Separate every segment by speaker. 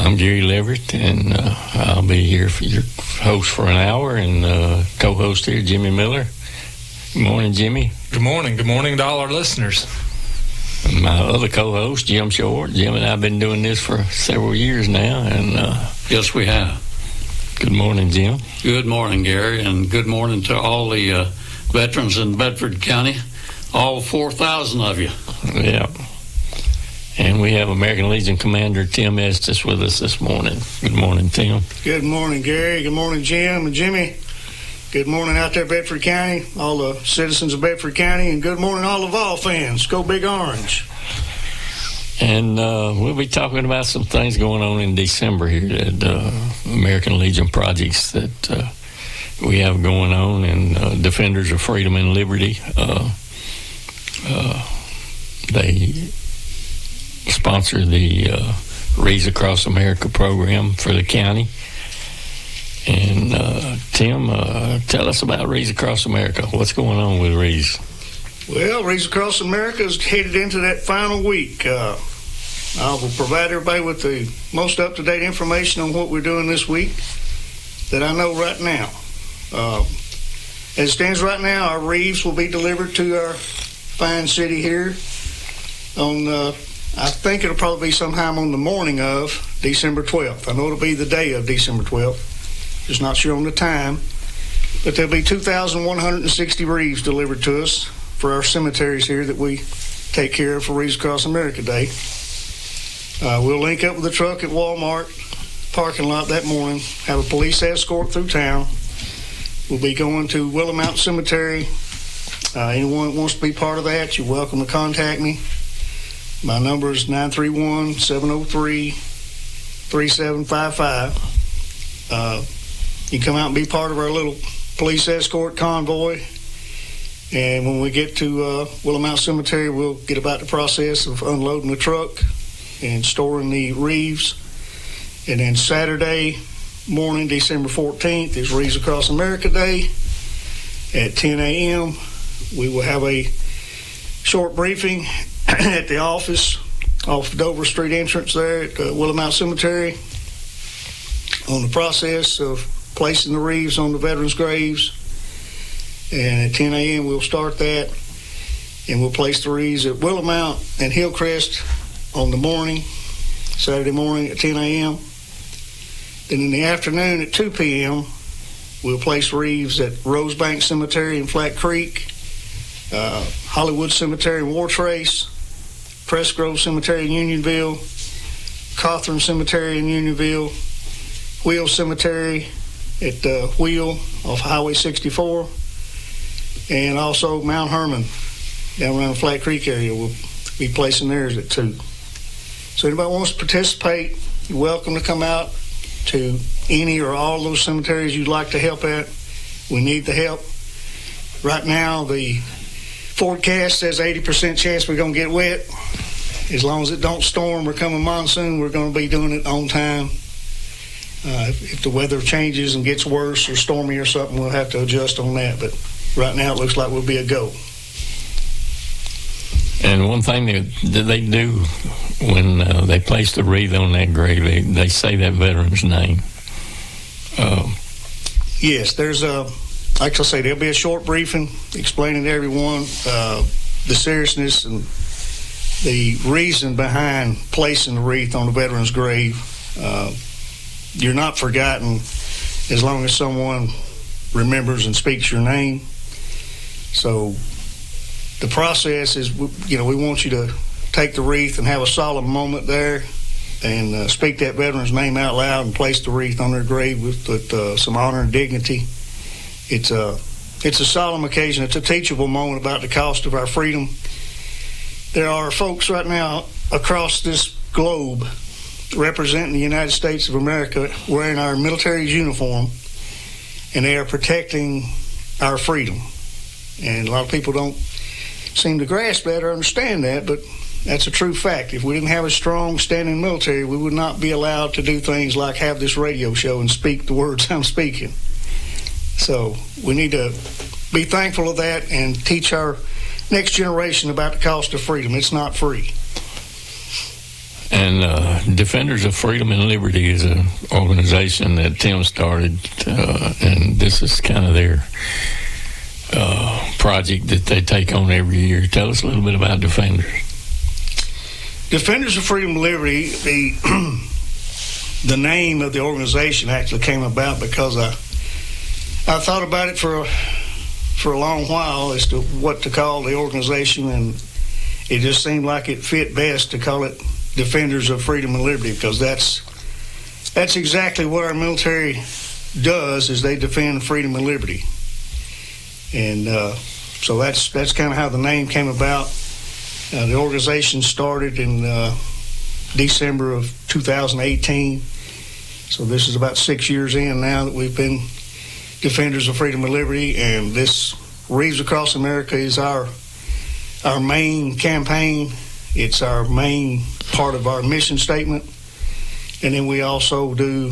Speaker 1: I'm Gary Leverett, and I'll be here for your host for an hour, and co-host here, Jimmy Miller. Good morning, Jimmy.
Speaker 2: Good morning. Good morning to all our listeners.
Speaker 1: My other co-host, Jim Short. Jim and I have been doing this for several years now, and
Speaker 3: yes, we have.
Speaker 1: Good morning, Jim.
Speaker 3: Good morning, Gary, and good morning to all the veterans in Bedford County, all 4,000 of you.
Speaker 1: Yeah. And we have American Legion Commander Tim Estes with us this morning. Good morning, Tim.
Speaker 4: Good morning, Gary. Good morning, Jim and Jimmy. Good morning out there, Bedford County, all the citizens of Bedford County, and good morning, all the Vol fans. Go Big Orange.
Speaker 1: And we'll be talking about some things going on in December here at American Legion projects that we have going on, and Defenders of Freedom and Liberty. They sponsor the Reads Across America program for the county. And Tim, tell us about Reads Across America. What's going on with Reads?
Speaker 4: Well, Reads Across America is headed into that final week. I will provide everybody with the most up-to-date information on what we're doing this week that I know right now. As it stands right now, our wreaths will be delivered to our fine city here on I think it'll probably be sometime on the morning of December 12th. I know it'll be the day of December 12th. Just not sure on the time. But there'll be 2,160 wreaths delivered to us for our cemeteries here that we take care of for Reads Across America Day. We'll link up with the truck at Walmart parking lot that morning, have a police escort through town. We'll be going to Willow Mountain Cemetery. Anyone that wants to be part of that, you're welcome to contact me. My number is 931-703-3755. You can come out and be part of our little police escort convoy. And when we get to Willow Mountain Cemetery, we'll get about the process of unloading the truck and storing the wreaths. And then Saturday morning, December 14th, is Reads Across America Day. At 10 a.m., we will have a short briefing at the office off Dover Street entrance there at Willow Mountain Cemetery on the process of placing the wreaths on the veterans' graves. And at 10 a.m. we'll start that, and we'll place the wreaths at Willow Mount and Hillcrest on the morning, Saturday morning at 10 a.m. Then in the afternoon at 2 p.m., we'll place wreaths at Rosebank Cemetery in Flat Creek, Hollywood Cemetery in Wartrace, Press Grove Cemetery in Unionville, Cawthorn Cemetery in Unionville, Wheel Cemetery at Wheel off Highway 64, and also Mount Herman down around the Flat Creek area. We'll be placing theirs at 2. So anybody wants to participate, you're welcome to come out to any or all those cemeteries you'd like to help at. We need the help. Right now, the forecast says 80% chance we're going to get wet. As long as it don't storm or come a monsoon, we're going to be doing it on time. If the weather changes and gets worse or stormy or something, we'll have to adjust on that. But right now, it looks like we'll be a go.
Speaker 1: And one thing that they do when they place the wreath on that grave, they say that veteran's name.
Speaker 4: Yes, there's like I say, there'll be a short briefing explaining to everyone the seriousness and the reason behind placing the wreath on the veteran's grave. You're not forgotten as long as someone remembers and speaks your name. So the process is, we want you to take the wreath and have a solemn moment there and speak that veteran's name out loud and place the wreath on their grave with some honor and dignity. It's a solemn occasion. It's a teachable moment about the cost of our freedom. There are folks right now across this globe representing the United States of America wearing our military's uniform, and they are protecting our freedom. And a lot of people don't seem to grasp that or understand that, but that's a true fact. If we didn't have a strong standing military, we would not be allowed to do things like have this radio show and speak the words I'm speaking. So we need to be thankful of that and teach our next generation about the cost of freedom. It's not free.
Speaker 1: And Defenders of Freedom and Liberty is an organization that Tim started, and this is kind of their project that they take on every year. Tell us a little bit about Defenders.
Speaker 4: Defenders of Freedom and Liberty, the name of the organization actually came about because I thought about it for a long while as to what to call the organization, and it just seemed like it fit best to call it Defenders of Freedom and Liberty, because that's exactly what our military does, is they defend freedom and liberty. And so that's kind of how the name came about. The organization started in December of 2018. So this is about 6 years in now that we've been Defenders of Freedom and Liberty, and this Reeves Across America is our main campaign. It's our main part of our mission statement. And then we also do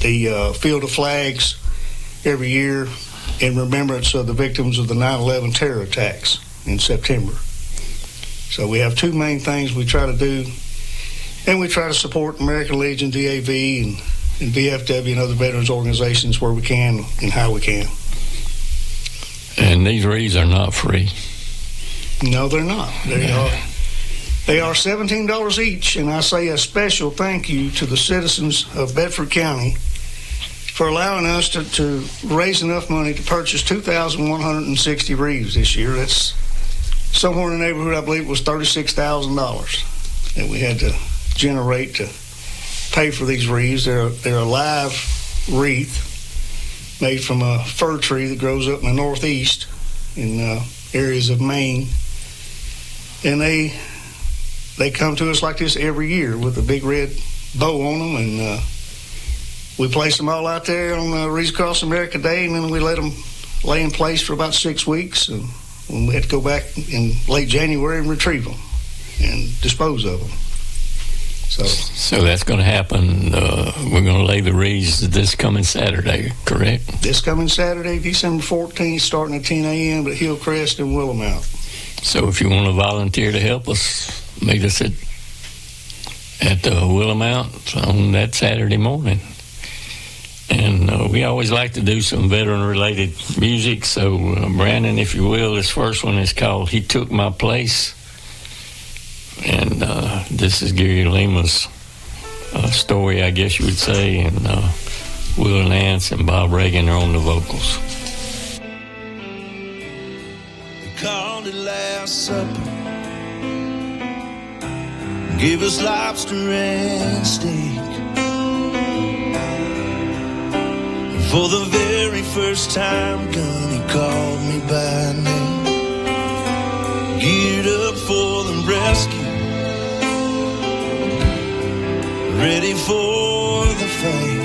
Speaker 4: the Field of Flags every year in remembrance of the victims of the 9/11 terror attacks in September. So we have two main things we try to do, and we try to support American Legion, DAV, and VFW and other veterans organizations where we can and how we can.
Speaker 1: And these wreaths are not free.
Speaker 4: No, they're not. They are $17 each, and I say a special thank you to the citizens of Bedford County for allowing us to raise enough money to purchase 2,160 wreaths this year. That's somewhere in the neighborhood, I believe it was $36,000 that we had to generate to pay for these wreaths. They're a live wreath made from a fir tree that grows up in the northeast in areas of Maine. And they come to us like this every year with a big red bow on them, and we place them all out there on Reeves Across America Day, and then we let them lay in place for about 6 weeks, and we had to go back in late January and retrieve them and dispose of them. So
Speaker 1: that's going to happen. We're going to lay the wreaths this coming Saturday, correct?
Speaker 4: This coming Saturday, December 14th, starting at 10 a.m. at Hillcrest and Willamette.
Speaker 1: So if you want to volunteer to help us, meet us at Willamette on that Saturday morning. And we always like to do some veteran-related music. So, Brandon, if you will, this first one is called He Took My Place. And this is Gary Lima's story, I guess you would say. And Will Nance and Bob Reagan are on the vocals.
Speaker 5: We called it Last Supper. Gave us lobster and steak. For the very first time, Gunny called me by name. Geared up for the rescue, ready for the fight.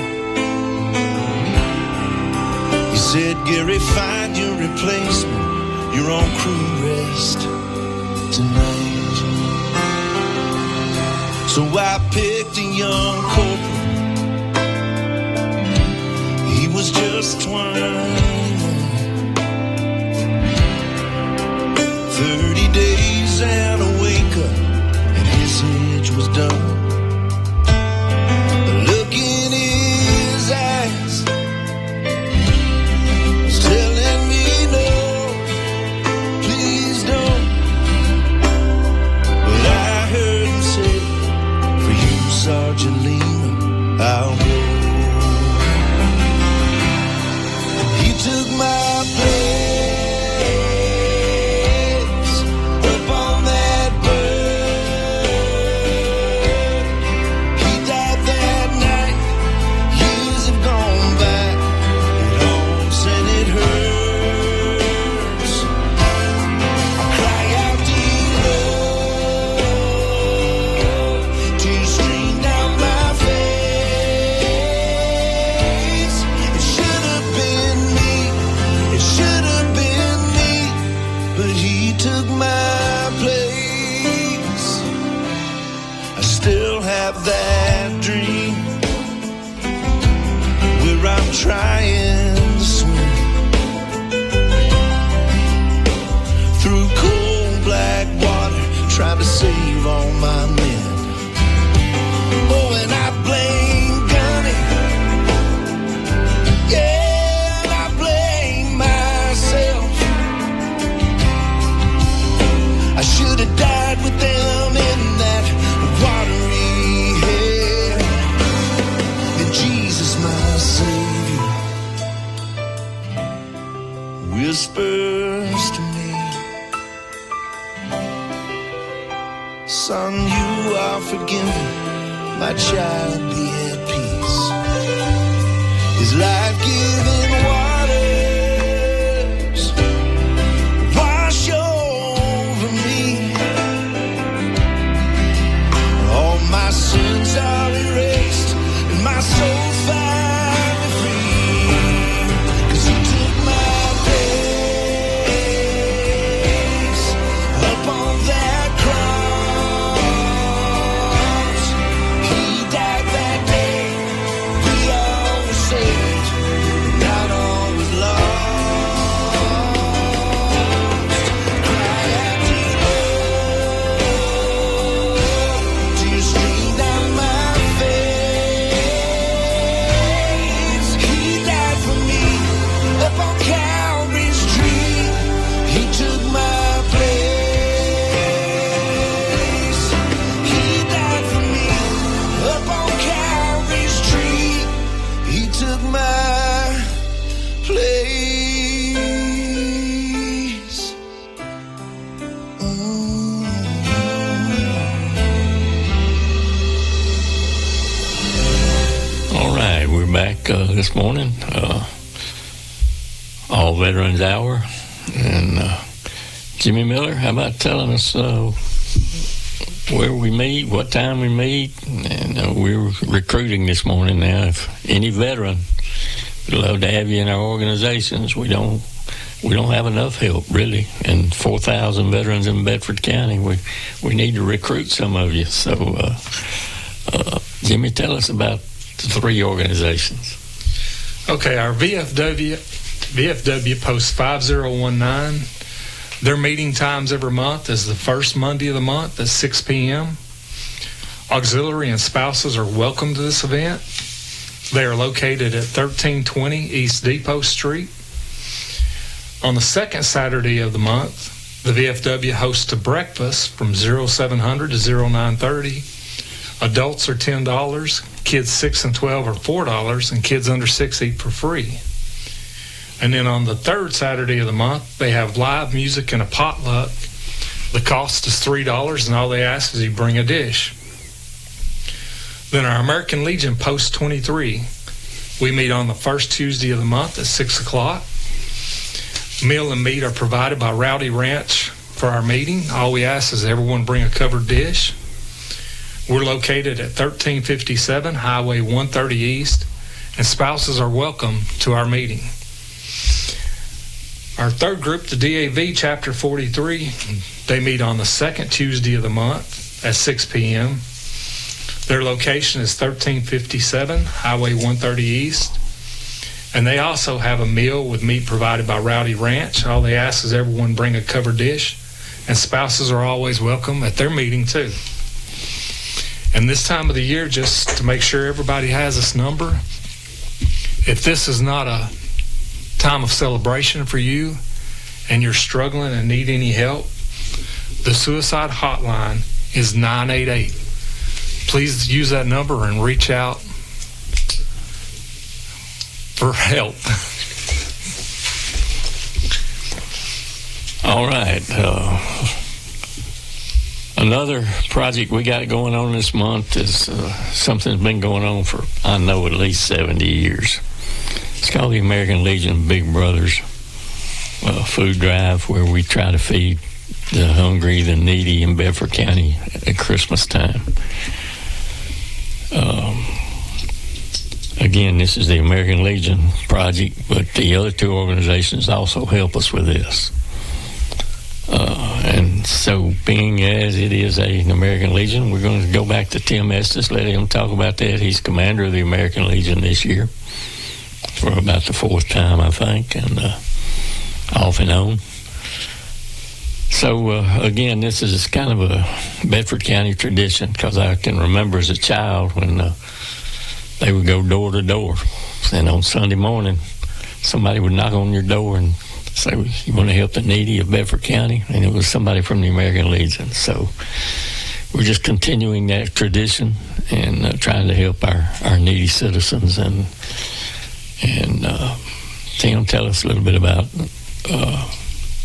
Speaker 5: He said, Gary, find your replacement. You're on crew rest tonight. So I picked a young corporal. He was just 21. 30 days and a wake up, and his age was done. The look in his eyes was telling me no, please don't. But I heard him say, for you, Sergeant Lima, I'll go. He took my place up on that bird. He died that night. Years have gone by. It haunts and it hurts. I cry out to love. Tears stream down my face. It should have been me. It should have been me. But he took my place. I still have that dream where I'm trying to swim through cold black water, trying to save all my men. forgiven, my child, be at peace. His life-giving waters wash over me. All my sins are erased and my soul finally free. 'Cause he took my place up on that cross. He died that day. We all were saved, not all was lost. Cry out to Lord, tears stream down my face. He died for me up on Calvary's tree. He took my place. He died for me up on Calvary's tree. He took my place.
Speaker 1: All right, we're back this morning, All Veterans Hour. And Jimmy Miller, how about telling us where we meet, what time we meet? And we're recruiting this morning now. If any veteran, we'd love to have you in our organizations. We don't have enough help, really. And 4,000 veterans in Bedford County. We need to recruit some of you. So, Jimmy, tell us about the three organizations.
Speaker 2: Okay, our VFW Post 5019. Their meeting times every month is the first Monday of the month at 6 p.m. Auxiliary and spouses are welcome to this event. They are located at 1320 East Depot Street. On the second Saturday of the month, the VFW hosts a breakfast from 0700 to 0930. Adults are $10, kids 6 and 12 are $4, and kids under 6 eat for free. And then on the third Saturday of the month, they have live music and a potluck. The cost is $3, and all they ask is you bring a dish. Then our American Legion Post 23, we meet on the first Tuesday of the month at 6 o'clock. Meal and meat are provided by Rowdy Ranch for our meeting. All we ask is everyone bring a covered dish. We're located at 1357 Highway 130 East, and spouses are welcome to our meeting. Our third group, the DAV Chapter 43, they meet on the second Tuesday of the month at 6 p.m. Their location is 1357 Highway 130 East, and they also have a meal with meat provided by Rowdy Ranch. All they ask is everyone bring a covered dish, and spouses are always welcome at their meeting too. And this time of the year, just to make sure everybody has this number, if this is not a time of celebration for you and you're struggling and need any help, the suicide hotline is 988. Please use that number and reach out for help.
Speaker 1: All right. Another project we got going on this month is something that's been going on for, I know, at least 70 years. It's called the American Legion Big Brothers food drive, where we try to feed the hungry, the needy in Bedford County at Christmas time. Again, this is the American Legion project, but the other two organizations also help us with this. And so, being as it is an American Legion, we're going to go back to Tim Estes, let him talk about that. He's commander of the American Legion this year for about the fourth time, I think, and off and on. So, again, this is kind of a Bedford County tradition, because I can remember as a child when they would go door to door. And on Sunday morning, somebody would knock on your door and say, you want to help the needy of Bedford County? And it was somebody from the American Legion. So we're just continuing that tradition and trying to help our needy citizens. And Tim, tell us a little bit about...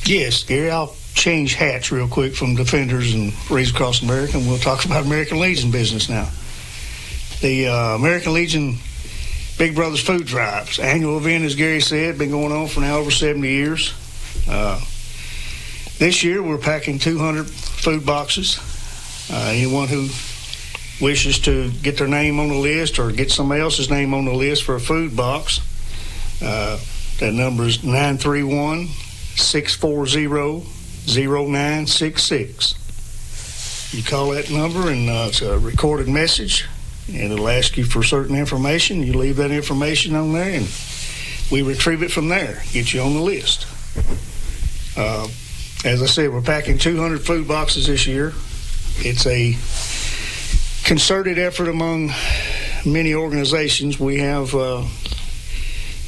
Speaker 4: Yes, Gary, I'll change hats real quick from Defenders and Raise Across America, and we'll talk about American Legion business now. The American Legion Big Brothers Food Drives annual event, as Gary said, been going on for now over 70 years. This year we're packing 200 food boxes. Anyone who wishes to get their name on the list or get somebody else's name on the list for a food box, that number is 931-640-0966. You call that number, and it's a recorded message, and it'll ask you for certain information. You leave that information on there, and we retrieve it from there, get you on the list. As I said, we're packing 200 food boxes this year. It's a concerted effort among many organizations. We have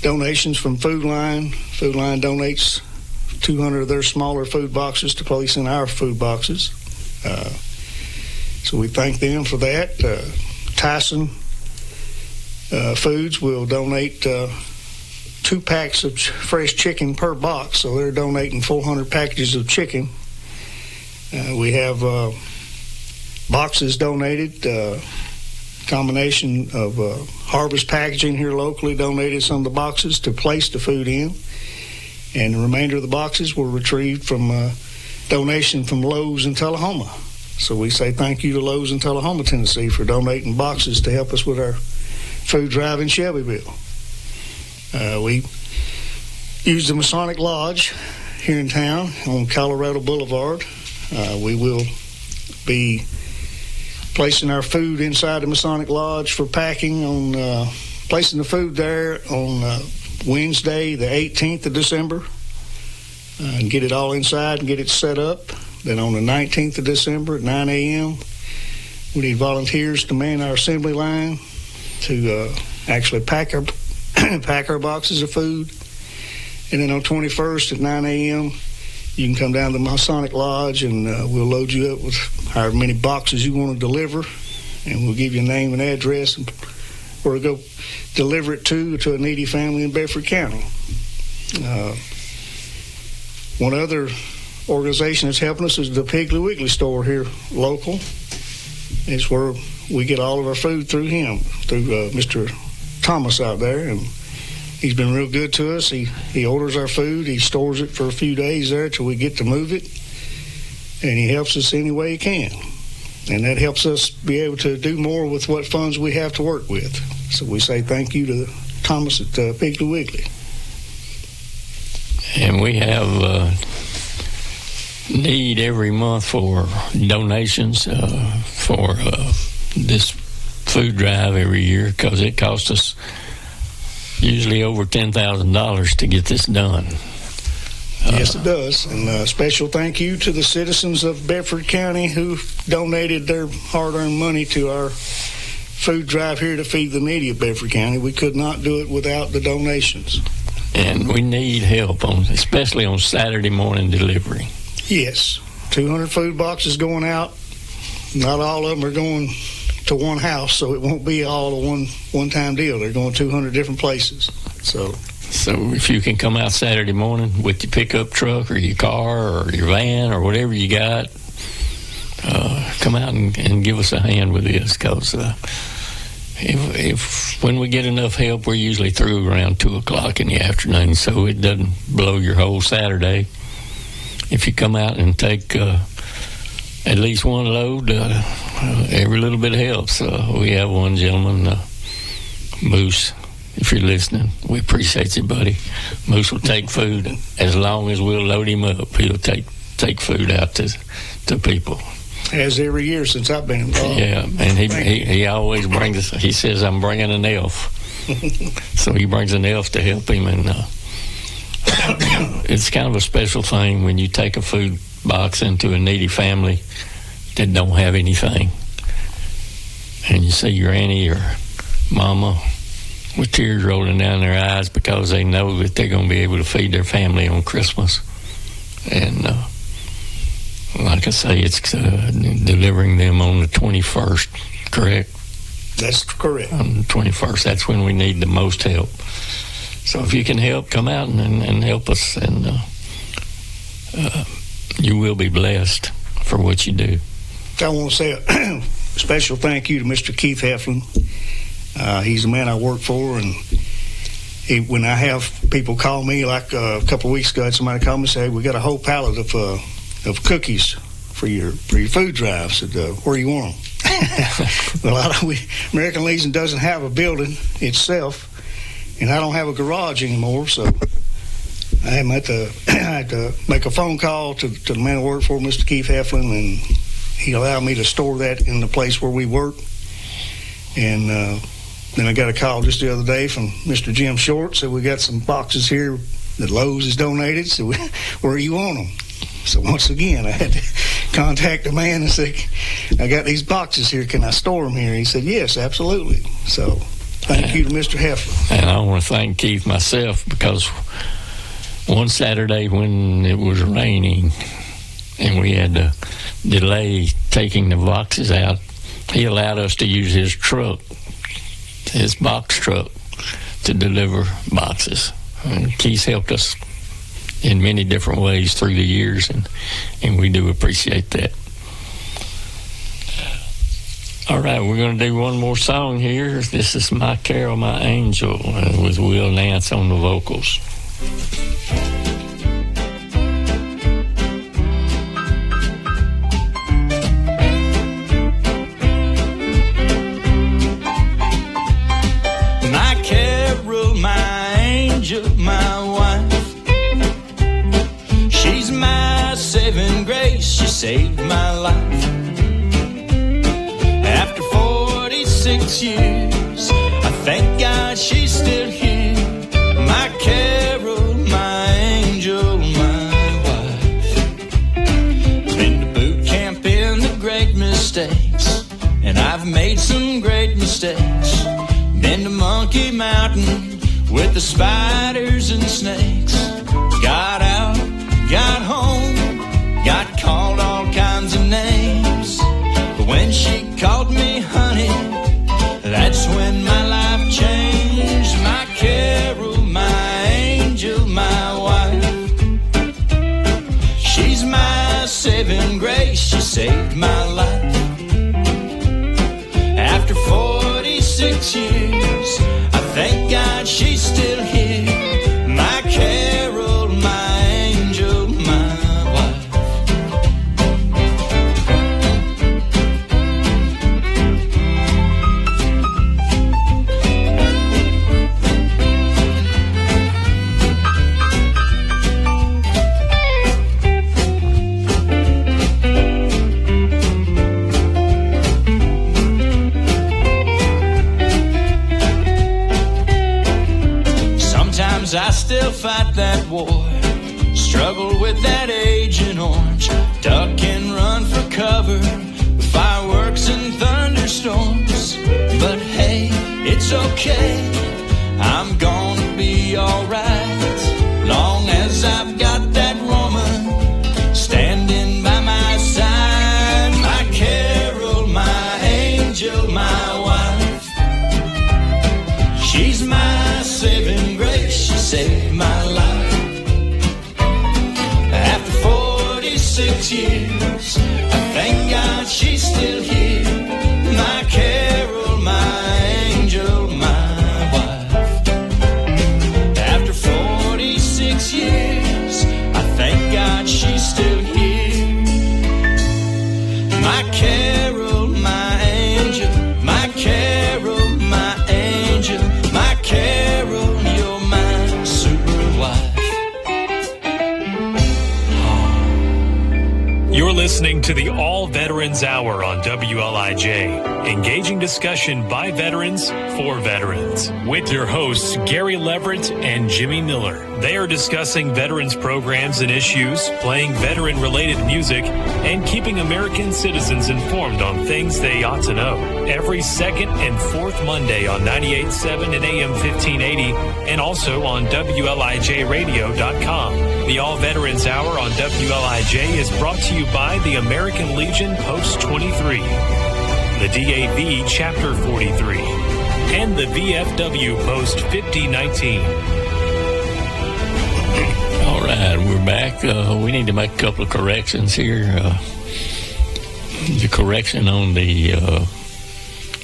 Speaker 4: donations from Food Line. Food Line donates 200 of their smaller food boxes to place in our food boxes. So we thank them for that. Tyson Foods will donate 2 packs of fresh chicken per box, so they're donating 400 packages of chicken. We have boxes donated, combination of Harvest Packaging here locally donated some of the boxes to place the food in, and the remainder of the boxes were retrieved from donation from Lowe's in Tullahoma. So we say thank you to Lowe's in Tullahoma, Tennessee, for donating boxes to help us with our food drive in Shelbyville. We use the Masonic Lodge here in town on Colorado Boulevard. We will be placing our food inside the Masonic Lodge for packing on placing the food there on Wednesday, the 18th of December, and get it all inside and get it set up. Then on the 19th of December at 9 a.m., we need volunteers to man our assembly line to actually pack our boxes of food. And then on 21st at 9 a.m., you can come down to the Masonic Lodge, and we'll load you up with however many boxes you want to deliver, and we'll give you a name and address and where to go deliver it to a needy family in Bedford County. One other organization that's helping us is the Piggly Wiggly store here local. It's where we get all of our food through him, through Mr. Thomas out there, and he's been real good to us. He orders our food, he stores it for a few days there till we get to move it, and he helps us any way he can. And that helps us be able to do more with what funds we have to work with. So we say thank you to Thomas at Piggly Wiggly.
Speaker 1: And we have need every month for donations for this food drive every year, because it costs us usually over $10,000 to get this done.
Speaker 4: Yes, it does. And a special thank you to the citizens of Bedford County who donated their hard-earned money to our food drive here to feed the needy of Bedford County. We could not do it without the donations.
Speaker 1: And we need help, especially on Saturday morning delivery.
Speaker 4: Yes, 200 food boxes going out. Not all of them are going to one house, so it won't be all a one-time deal. They're going 200 different places. So
Speaker 1: if you can come out Saturday morning with your pickup truck or your car or your van or whatever you got, come out and give us a hand with this, because if when we get enough help, we're usually through around 2 o'clock in the afternoon, so it doesn't blow your whole Saturday. If you come out and take at least one load, every little bit helps. We have one gentleman, Moose, if you're listening, we appreciate you, buddy. Moose will take food as long as we'll load him up. He'll take food out to people.
Speaker 4: As every year since I've been involved.
Speaker 1: Yeah, and he always brings us, he says, I'm bringing an elf. So he brings an elf to help him, and it's kind of a special thing when you take a food box into a needy family that don't have anything, and you see your auntie or mama with tears rolling down their eyes because they know that they're going to be able to feed their family on Christmas. And like I say, it's delivering them on the 21st, correct?
Speaker 4: That's correct.
Speaker 1: On the 21st, that's when we need the most help. So if you can help, come out and help us. And you will be blessed for what you do.
Speaker 4: I want to say a special thank you to Mr. Keith Heflin. He's the man I work for, and when I have people call me, like a couple of weeks ago, I had somebody call me and say, "We got a whole pallet of cookies for your food drive." I said, "Where do you want them?" Well, American Legion doesn't have a building itself, and I don't have a garage anymore, so I had to make a phone call to the man I work for, Mr. Keith Heflin, and he allowed me to store that in the place where we work. And then I got a call just the other day from Mr. Jim Short, said we got some boxes here that Lowe's has donated, so where do you want them? So once again, I had to contact the man and say, "I got these boxes here, can I store them here?" He said, "Yes, absolutely." So thank you to Mr. Heflin.
Speaker 1: And I want to thank Keith myself, because one Saturday when it was raining and we had to delay taking the boxes out, he allowed us to use his truck, his box truck, to deliver boxes. And Keith helped us in many different ways through the years, and we do appreciate that. All right, we're going to do one more song here. This is "My Carol, My Angel" with Will Nance on the vocals.
Speaker 5: My Carol, my angel, my wife. She's my saving grace, she saved my life. After 46 years, I thank God she's still here. My Carol, my angel, my wife. Been to boot camp in the great mistakes, and I've made some great mistakes. Been to Monkey Mountain with the spiders and snakes. Got out, got home, got called all kinds of names. But when she called me honey, that's when my life changed. My Carol, my angel, my wife. She's my saving grace, she saved my life. After 46 years, I thank God she's still here. My Carol, my angel, my wife. I still fight that war, struggle with that Agent Orange, duck and run for cover with fireworks and thunderstorms. But hey, it's okay, I'm gonna be alright, long as I've got that woman standing by my side. My Carol, my angel, my wife. She's my saving grace, she saved my life. After 46 years, I thank God she's still here. My Carol, my angel, my wife. After 46 years, I thank God she's still here. My Carol, my angel, my Carol, my angel, my Carol, you're my super wife.
Speaker 6: You're listening to the All Veterans Hour on WLIJ, engaging discussion by veterans for veterans, with your hosts Gary Leverett and Jimmy Miller. They are discussing veterans programs and issues, playing veteran-related music, and keeping American citizens informed on things they ought to know. Every second and fourth Monday on 98.7 and AM 1580, and also on WLIJradio.com. The All Veterans Hour on WLIJ is brought to you by the American Legion Post 23, the DAV Chapter 43, and the VFW Post 5019.
Speaker 1: All right, we're back. We need to make a couple of corrections here. The correction on the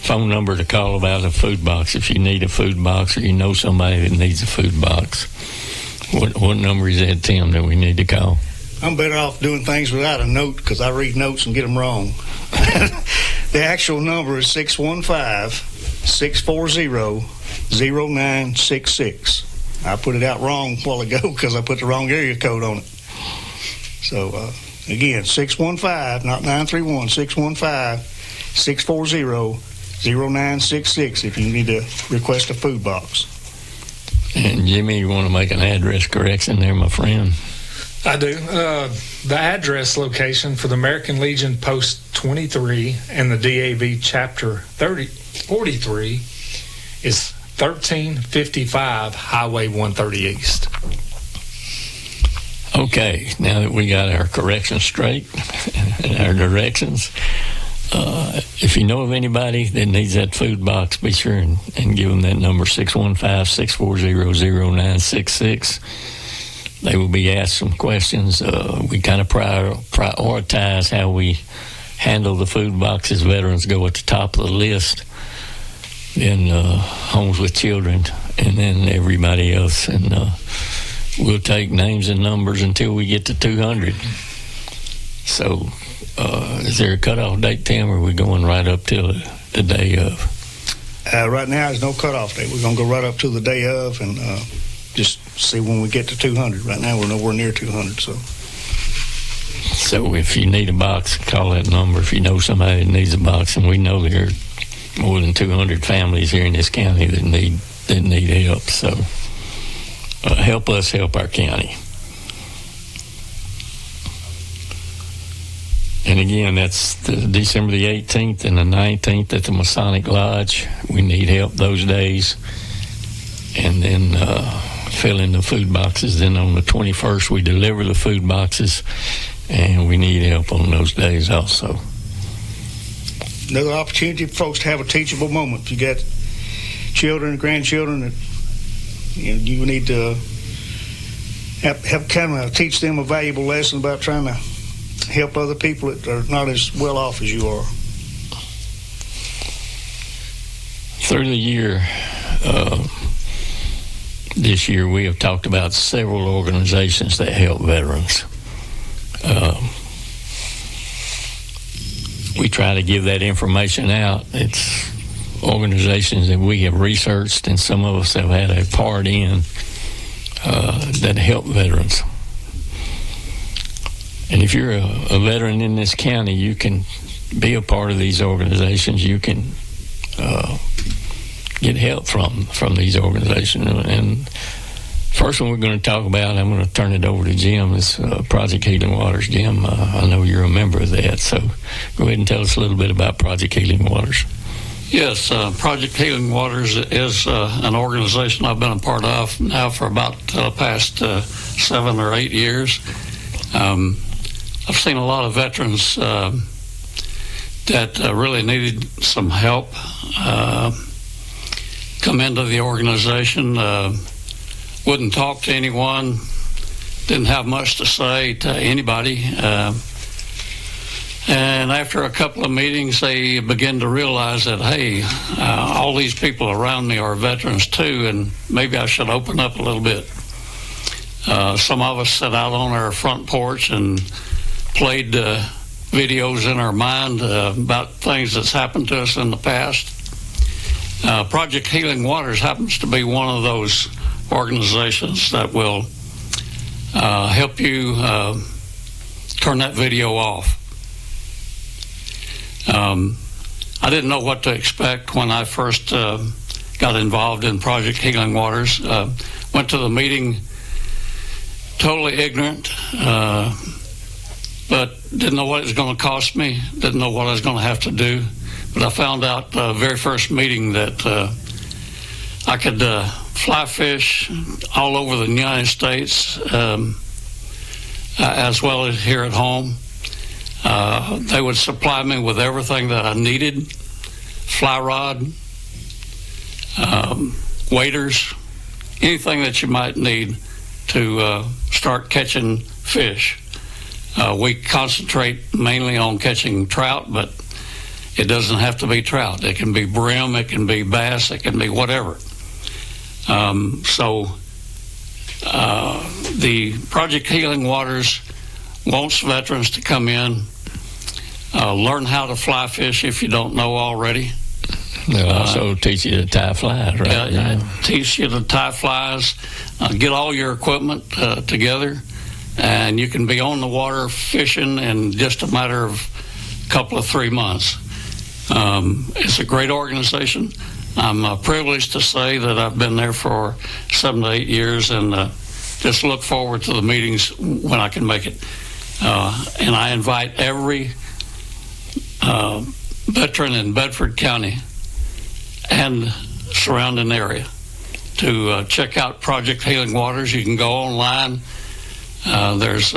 Speaker 1: phone number to call about a food box. If you need a food box or you know somebody that needs a food box, what number is that, Tim, that we need to call?
Speaker 4: I'm better off doing things without a note because I read notes and get them wrong. The actual number is 615-640-0966. I put it out wrong a while ago because I put the wrong area code on it. So, again, 615, not 931, 615-640-0966 if you need to request a food box.
Speaker 1: And Jimmy, you want to make an address correction there, my friend?
Speaker 2: I do. The address location for the American Legion Post 23 and the DAV Chapter 43 is 1355 Highway 130 East.
Speaker 1: Okay, now that we got our corrections straight and our directions, if you know of anybody that needs that food box, be sure and give them that number, 615-640-0966. They will be asked some questions. We kind of prioritize how we handle the food boxes. Veterans go at the top of the list, then homes with children, and then everybody else. And we'll take names and numbers until we get to 200. So is there a cutoff date, Tim, or are we going right up till the day of?
Speaker 4: Right now, there's no cutoff date. We're going to go right up to the day of and just see when we get to 200. Right now, we're nowhere near 200.
Speaker 1: So if you need a box, call that number. If you know somebody that needs a box, and we know there are more than 200 families here in this county that need help. So help us help our county. And again, that's December the 18th and the 19th at the Masonic Lodge. We need help those days. And then fill in the food boxes. Then on the 21st, we deliver the food boxes, and we need help on those days also.
Speaker 4: Another opportunity for folks to have a teachable moment. If you got children, grandchildren, that you need to help kind of teach them a valuable lesson about trying to help other people that are not as well off as you are.
Speaker 1: Through the year, this year, we have talked about several organizations that help veterans. We try to give that information out. It's organizations that we have researched and some of us have had a part in that help veterans. And if you're a veteran in this county, you can be a part of these organizations. You can get help from these organizations. And first one we're going to talk about, I'm going to turn it over to Jim, is Project Healing Waters. Jim, I know you're a member of that, so go ahead and tell us a little bit about Project Healing Waters.
Speaker 3: Yes, Project Healing Waters is an organization I've been a part of now for about the past 7 or 8 years. I've seen a lot of veterans that really needed some help come into the organization, wouldn't talk to anyone, didn't have much to say to anybody. And after a couple of meetings, they begin to realize that, hey, all these people around me are veterans too, and maybe I should open up a little bit. Some of us sat out on our front porch and played videos in our mind about things that's happened to us in the past. Project Healing Waters happens to be one of those organizations that will help you turn that video off. I didn't know what to expect when I first got involved in Project Healing Waters. Went to the meeting totally ignorant, but didn't know what it was going to cost me, didn't know what I was going to have to do. But I found out the very first meeting that I could fly fish all over the United States, as well as here at home. They would supply me with everything that I needed: fly rod, waders, anything that you might need. to start catching fish. We concentrate mainly on catching trout, but it doesn't have to be trout. It can be brim, it can be bass, it can be whatever. So the Project Healing Waters wants veterans to come in, learn how to fly fish if you don't know already.
Speaker 1: They'll also teach you to tie flies, right?
Speaker 3: Teach you to tie flies, get all your equipment together, and you can be on the water fishing in just a matter of a couple of 3 months. It's a great organization. I'm privileged to say that I've been there for 7 to 8 years, and just look forward to the meetings when I can make it. And I invite every veteran in Bedford County and surrounding area to check out Project Healing Waters. You can go online. There's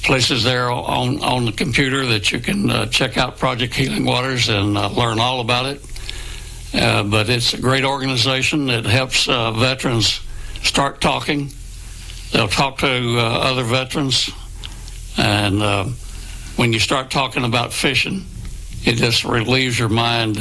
Speaker 3: places there on the computer that you can check out Project Healing Waters and learn all about it. But it's a great organization that helps veterans start talking. They'll talk to other veterans, and when you start talking about fishing, it just relieves your mind.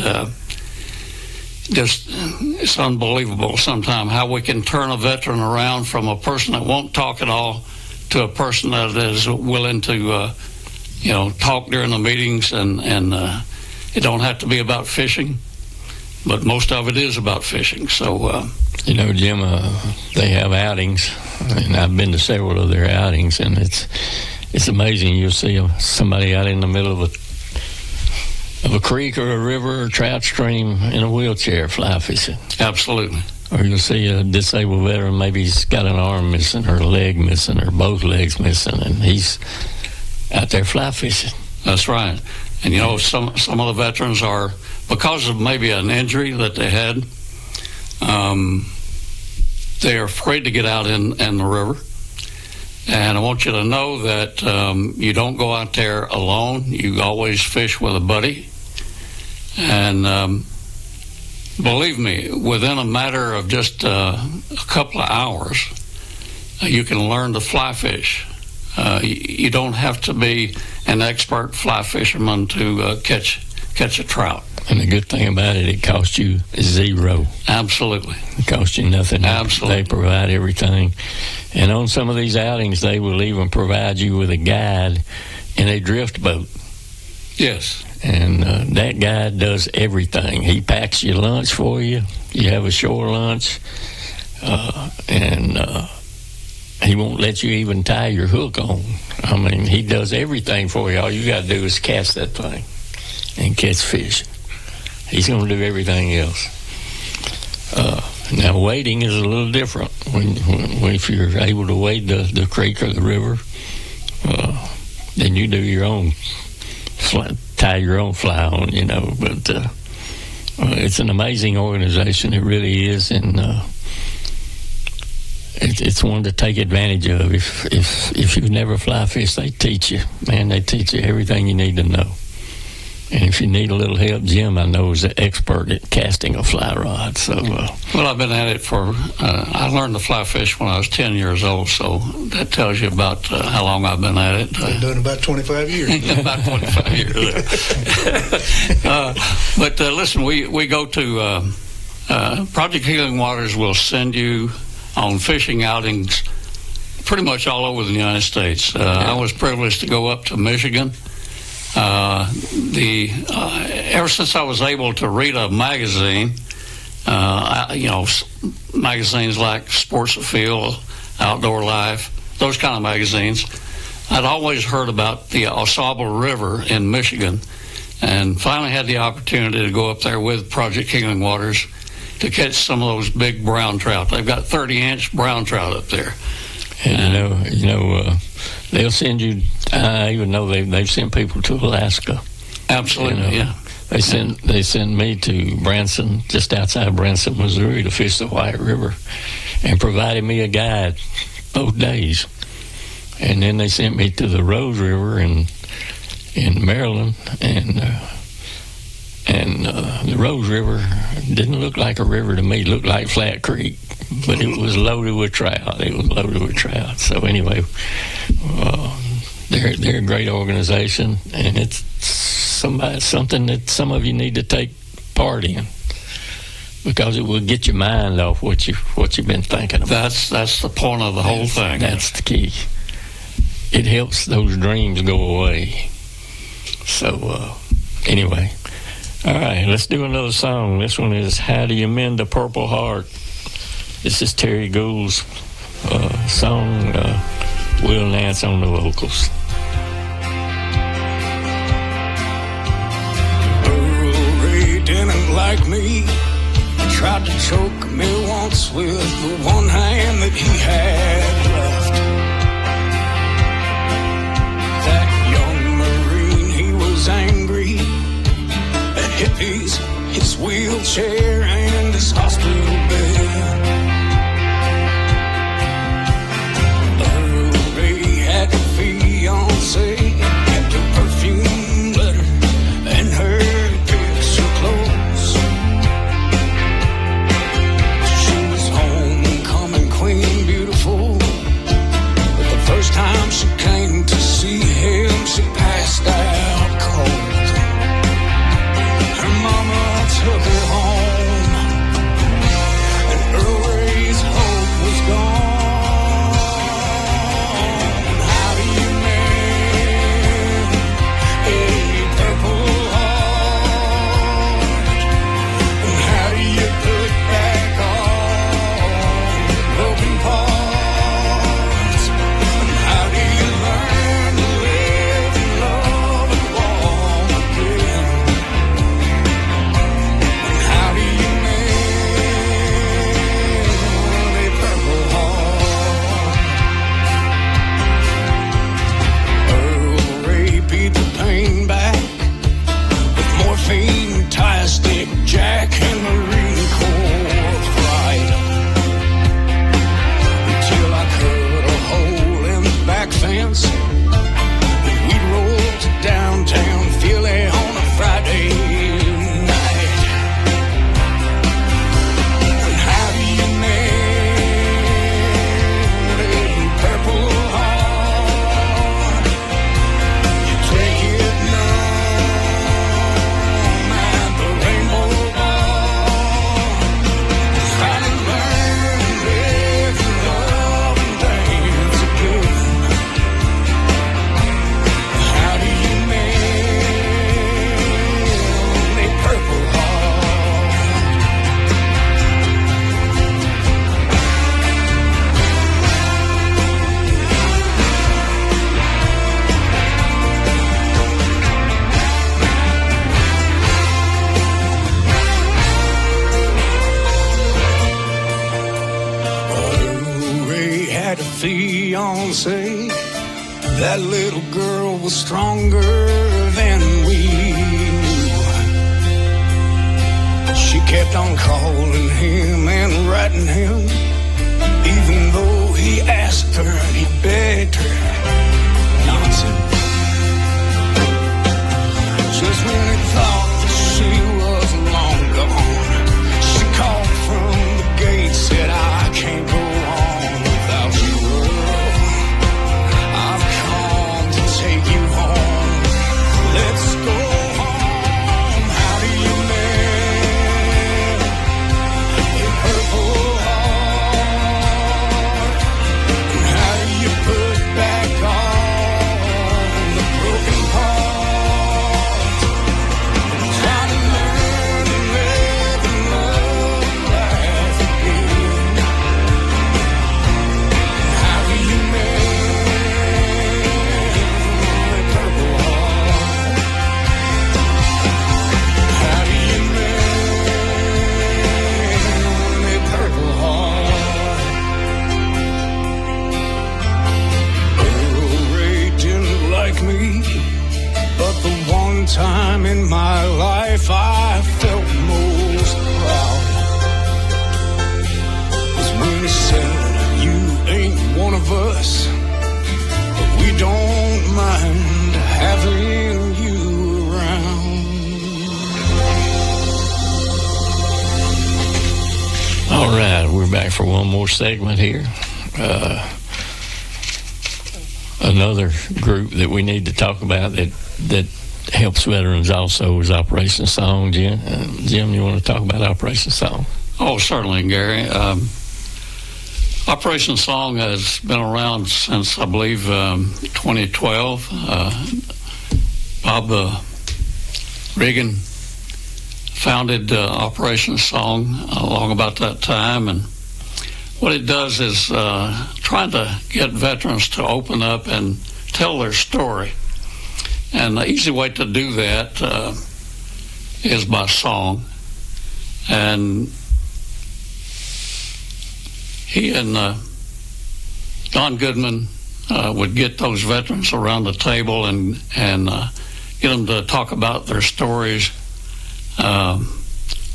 Speaker 3: It's unbelievable sometimes how we can turn a veteran around from a person that won't talk at all to a person that is willing to, talk during the meetings, and it don't have to be about fishing, but most of it is about fishing. So,
Speaker 1: Jim, they have outings, and I've been to several of their outings, and it's amazing. You'll see somebody out in the middle of a creek or a river or trout stream in a wheelchair fly fishing.
Speaker 3: Absolutely.
Speaker 1: Or you'll see a disabled veteran, maybe he's got an arm missing or a leg missing or both legs missing, and he's out there fly fishing.
Speaker 3: That's right. And some of the veterans are, because of maybe an injury that they had, they're afraid to get out in the river. And I want you to know that you don't go out there alone. You always fish with a buddy. And believe me, within a matter of just a couple of hours, you can learn to fly fish. You don't have to be an expert fly fisherman to catch a trout.
Speaker 1: And the good thing about it, it costs you zero.
Speaker 3: Absolutely.
Speaker 1: It costs you nothing.
Speaker 3: Absolutely.
Speaker 1: They provide everything. And on some of these outings, they will even provide you with a guide in a drift boat.
Speaker 3: Yes.
Speaker 1: And that guide does everything. He packs your lunch for you. You have a shore lunch. And he won't let you even tie your hook on. I mean, he does everything for you. All you got to do is cast that thing and catch fish. He's going to do everything else. Now, wading is a little different. When if you're able to wade the creek or the river, then you do your own tie your own fly on, But it's an amazing organization. It really is, and it's one to take advantage of. If you've never fly fished, they teach you. Man, they teach you everything you need to know. And if you need a little help, Jim, I know, is an expert at casting a fly rod. So,
Speaker 3: well, I've been at it for. I learned to fly fish when I was 10 years old, so that tells you about how long I've been at it.
Speaker 4: Been doing about 25 years.
Speaker 3: About 25 years. But listen, we go to Project Healing Waters will send you on fishing outings pretty much all over the United States. I was privileged to go up to Michigan. Ever since I was able to read a magazine, magazines like Sports Afield, Outdoor Life, those kind of magazines, I'd always heard about the Ausable River in Michigan, and finally had the opportunity to go up there with Project Healing Waters to catch some of those big brown trout. They've got 30-inch brown trout up there.
Speaker 1: And they'll send you. I even know they've sent people to Alaska.
Speaker 3: Absolutely, yeah.
Speaker 1: They sent me to Branson, just outside Branson, Missouri, to fish the White River, and provided me a guide both days. And then they sent me to the Rose River in Maryland, and the Rose River didn't look like a river to me. It looked like Flat Creek. but it was loaded with trout. It was loaded with trout. So anyway, they're a great organization, and it's something that some of you need to take part in, because it will get your mind off what you've been thinking about.
Speaker 3: That's the point of the whole thing.
Speaker 1: That's the key. It helps those dreams go away. So anyway, all right, let's do another song. This one is "How Do You Mend a Purple Heart." This is Terry Gould's song. Will Nance on the vocals.
Speaker 7: Earl Ray didn't like me. He tried to choke me once with the one hand that he had left. That young Marine, he was angry at hippies, his wheelchair, and his hospital bed. Earl Ray had a fiancée, kept her perfume letter and her picture clothes. She was homecoming queen, beautiful, but the first time she came to see him, she passed out cold. Her mama took her home, and Earl Ray's hope was gone. How do you mend a purple heart? And how do you put back on the broken parts? And how do you learn to live and love and walk again? And how do you mend a purple heart? Earl Ray beat the pain back with morphine, tie stick, Jack, and Marine Corps pride, until I cut a hole in the back fence and we rolled to downtown Philly on a Friday night. And how do you mend a purple heart? You take it numb at the Rainbow Bar. Try to learn to live and love and dance again. How do you mend a purple heart? Earl Ray had a fiancée. That little girl was stronger than we knew. She kept on calling him and writing him, even though he asked her, he begged her not to. Just when he thought that she was long gone, she called from the gate, said, I can't go on without you, Earl. I've come to take you home. Let's go home. How do you mend a purple heart? And how do you put back on the broken parts?
Speaker 1: All right, we're back for one more segment here. Another group that we need to talk about that helps veterans also is Operation Song. Jim, you want to talk about Operation Song?
Speaker 3: Oh, certainly, Gary. Operation Song has been around since, I believe, 2012. Bob Reagan founded Operation Song along about that time, and what it does is trying to get veterans to open up and tell their story. And the easy way to do that is by song. And he and Don Goodman would get those veterans around the table and get them to talk about their stories,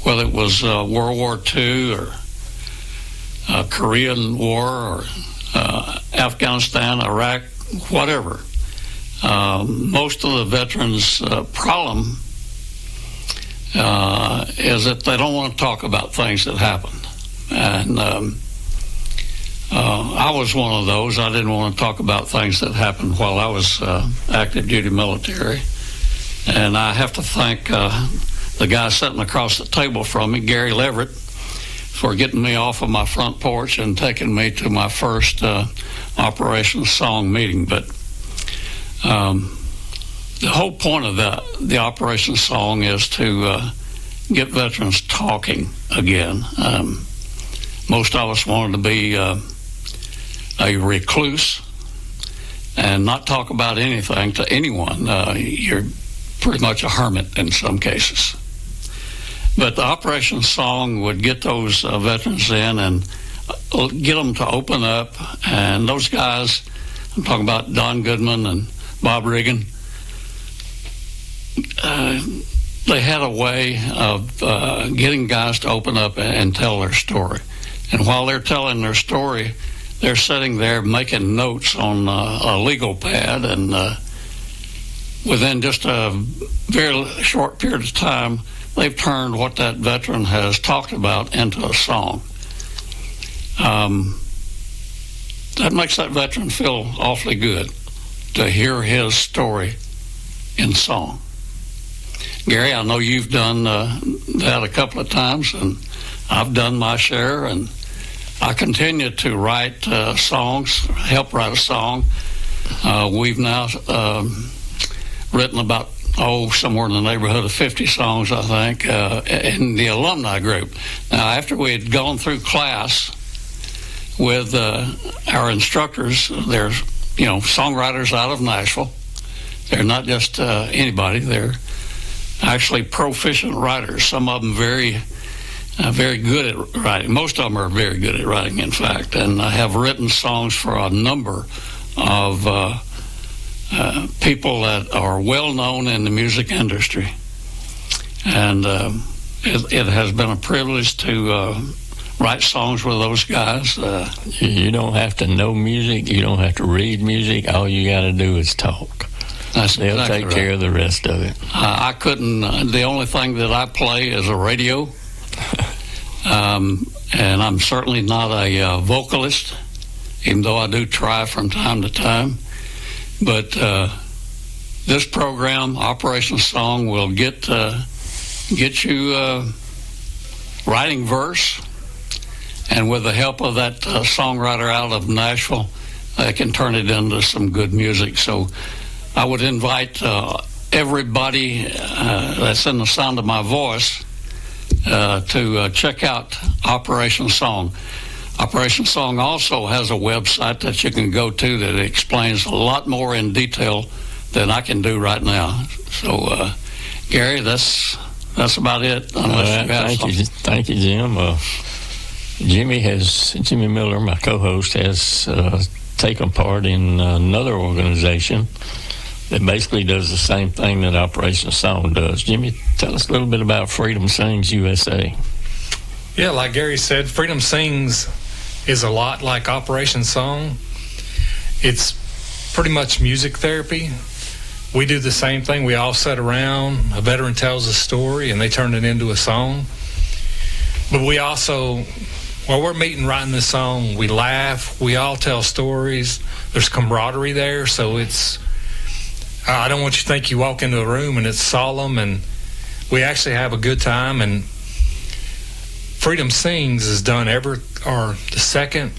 Speaker 3: whether it was World War II or Korean War or Afghanistan, Iraq, whatever. Most of the veterans' problem is that they don't want to talk about things that happened. And I was one of those. I didn't want to talk about things that happened while I was active duty military. And I have to thank the guy sitting across the table from me, Gary Leverett, for getting me off of my front porch and taking me to my first Operation Song meeting. But the whole point of the Operation Song is to get veterans talking again. Most of us wanted to be a recluse and not talk about anything to anyone. You're pretty much a hermit in some cases. But the Operation Song would get those veterans in and get them to open up. And those guys, I'm talking about Don Goodman and Bob Reagan, they had a way of getting guys to open up and tell their story. And while they're telling their story, they're sitting there making notes on a legal pad, and within just a very short period of time, they've turned what that veteran has talked about into a song. That makes that veteran feel awfully good to hear his story in song. Gary, I know you've done that a couple of times, and I've done my share, and I continue to write songs, help write a song. We've now written about, somewhere in the neighborhood of 50 songs, I think, in the alumni group. Now, after we had gone through class with our instructors, they're, songwriters out of Nashville. They're not just anybody. They're actually proficient writers. Some of them very good at writing. Most of them are very good at writing, in fact, and I have written songs for a number of people that are well known in the music industry. And it has been a privilege to write songs with those guys.
Speaker 1: You don't have to know music. You don't have to read music. All you got to do is talk. They'll
Speaker 3: exactly
Speaker 1: take care of the rest of it.
Speaker 3: I couldn't. The only thing that I play is a radio. And I'm certainly not a vocalist, even though I do try from time to time. But this program, Operation Song, will get you writing verse, and with the help of that songwriter out of Nashville, I can turn it into some good music. So I would invite everybody that's in the sound of my voice to check out Operation Song. Operation Song also has a website that you can go to that explains a lot more in detail than I can do right now. So, Gary, that's about it.
Speaker 1: Thank you, Jim. Jimmy Miller, my co-host, has taken part in another organization that basically does the same thing that Operation Song does. Jimmy, tell us a little bit about Freedom Sings USA.
Speaker 2: Yeah, like Gary said, Freedom Sings is a lot like Operation Song. It's pretty much music therapy. We do the same thing. We all sit around, a veteran tells a story, and they turn it into a song. But we also while we're meeting writing this song, we laugh, we all tell stories. There's camaraderie there, so it's, I don't want you to think you walk into a room and it's solemn, and we actually have a good time. And Freedom Sings is done the second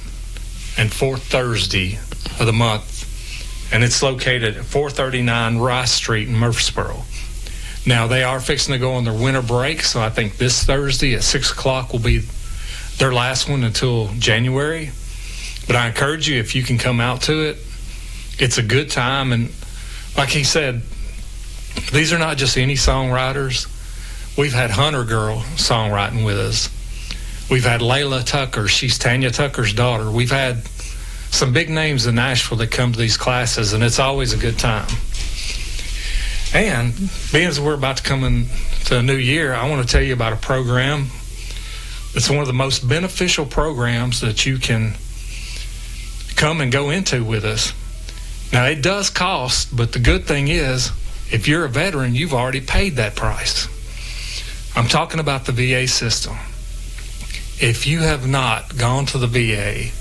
Speaker 2: and fourth Thursday of the month, and it's located at 439 Rice Street in Murfreesboro. Now, they are fixing to go on their winter break, so I think this Thursday at 6 o'clock will be their last one until January. But I encourage you, if you can come out to it, it's a good time. And like he said, these are not just any songwriters. We've had Hunter Girl songwriting with us. We've had Layla Tucker. She's Tanya Tucker's daughter. We've had some big names in Nashville that come to these classes, and it's always a good time. And being as we're about to come into a new year, I want to tell you about a program that's one of the most beneficial programs that you can come and go into with us. Now, it does cost, but the good thing is, if you're a veteran, you've already paid that price. I'm talking about the VA system. If you have not gone to the VA,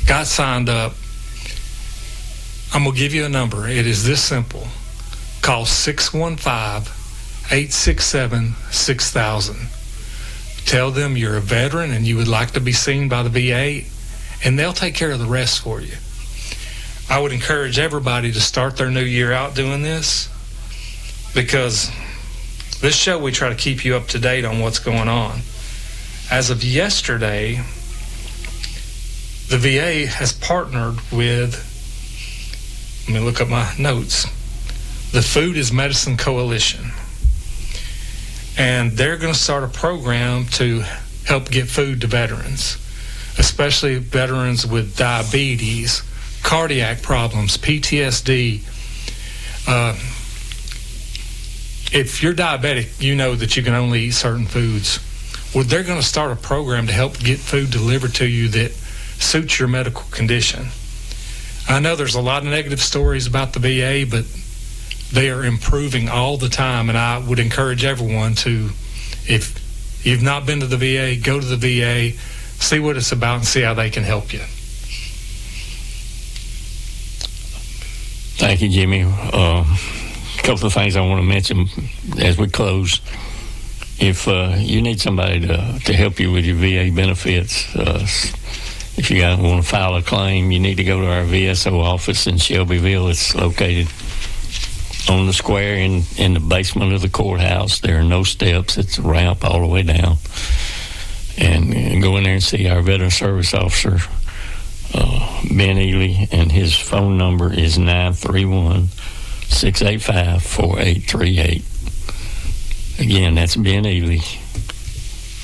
Speaker 2: got signed up, I'm going to give you a number. It is this simple. Call 615-867-6000. Tell them you're a veteran and you would like to be seen by the VA, and they'll take care of the rest for you. I would encourage everybody to start their new year out doing this, because this show, we try to keep you up to date on what's going on. As of yesterday, the VA has partnered with, let me look up my notes, the Food is Medicine Coalition. And they're going to start a program to help get food to veterans, especially veterans with diabetes, cardiac problems, PTSD. If you're diabetic, you know that you can only eat certain foods. Well, they're going to start a program to help get food delivered to you that suits your medical condition. I know there's a lot of negative stories about the VA, but they are improving all the time, and I would encourage everyone to, if you've not been to the VA, go to the VA, see what it's about, and see how they can help you.
Speaker 1: Thank you, Jimmy. A couple of things I want to mention as we close. If you need somebody to help you with your VA benefits, if you want to file a claim, you need to go to our VSO office in Shelbyville. It's located on the square in the basement of the courthouse. There are no steps. It's a ramp all the way down. And go in there and see our veteran service officer, Ben Ely, and his phone number is 931-685-4838. Again, that's Ben Ely,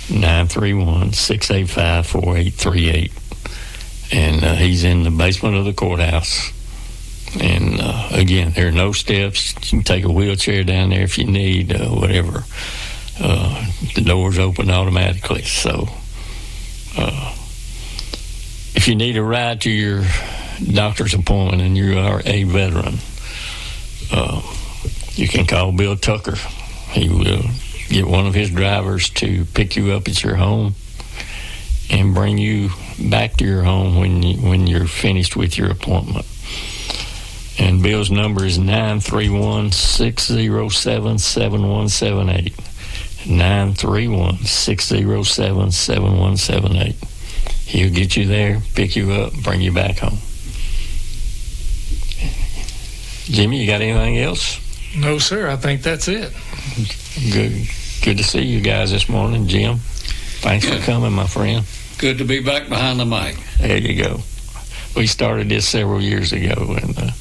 Speaker 1: 931-685-4838. And he's in the basement of the courthouse. And again, there are no steps. You can take a wheelchair down there if you need, whatever. The doors open automatically. So if you need a ride to your doctor's appointment and you are a veteran, you can call Bill Tucker. He will get one of his drivers to pick you up at your home and bring you back to your home when you're finished with your appointment. And Bill's number is 931-607-7178. 931-607-7178. He'll get you there, pick you up, bring you back home. Jimmy, you got anything else?
Speaker 2: No, sir. I think that's it.
Speaker 1: Good to see you guys this morning. Jim, thanks for coming, my friend.
Speaker 3: Good to be back behind the mic.
Speaker 1: There you go. We started this several years ago, and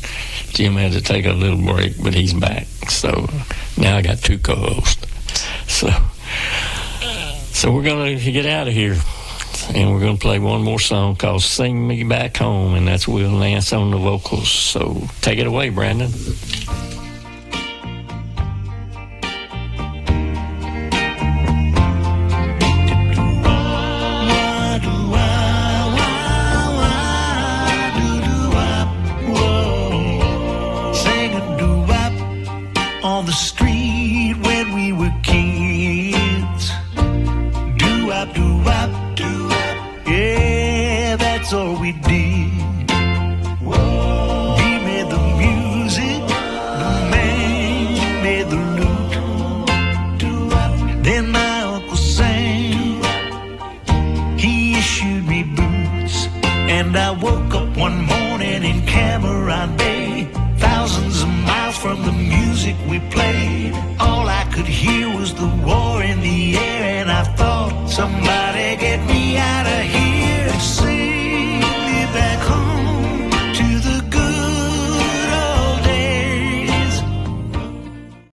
Speaker 1: Jim had to take a little break, but he's back. So now I got two co-hosts. So we're going to get out of here, and we're going to play one more song called Sing Me Back Home, and that's Will Nance on the vocals. So take it away, Brandon.
Speaker 5: On the street when we were kids, doo-wop, doo-wop, doo-wop. that's all we did. He made the music, the man made the lute. Then my Uncle Sam, he issued me boots, and I woke up one morning in Cameron Bay, thousands of miles from the music we played. All I could hear was the war in the air, and I thought, somebody get me out of here.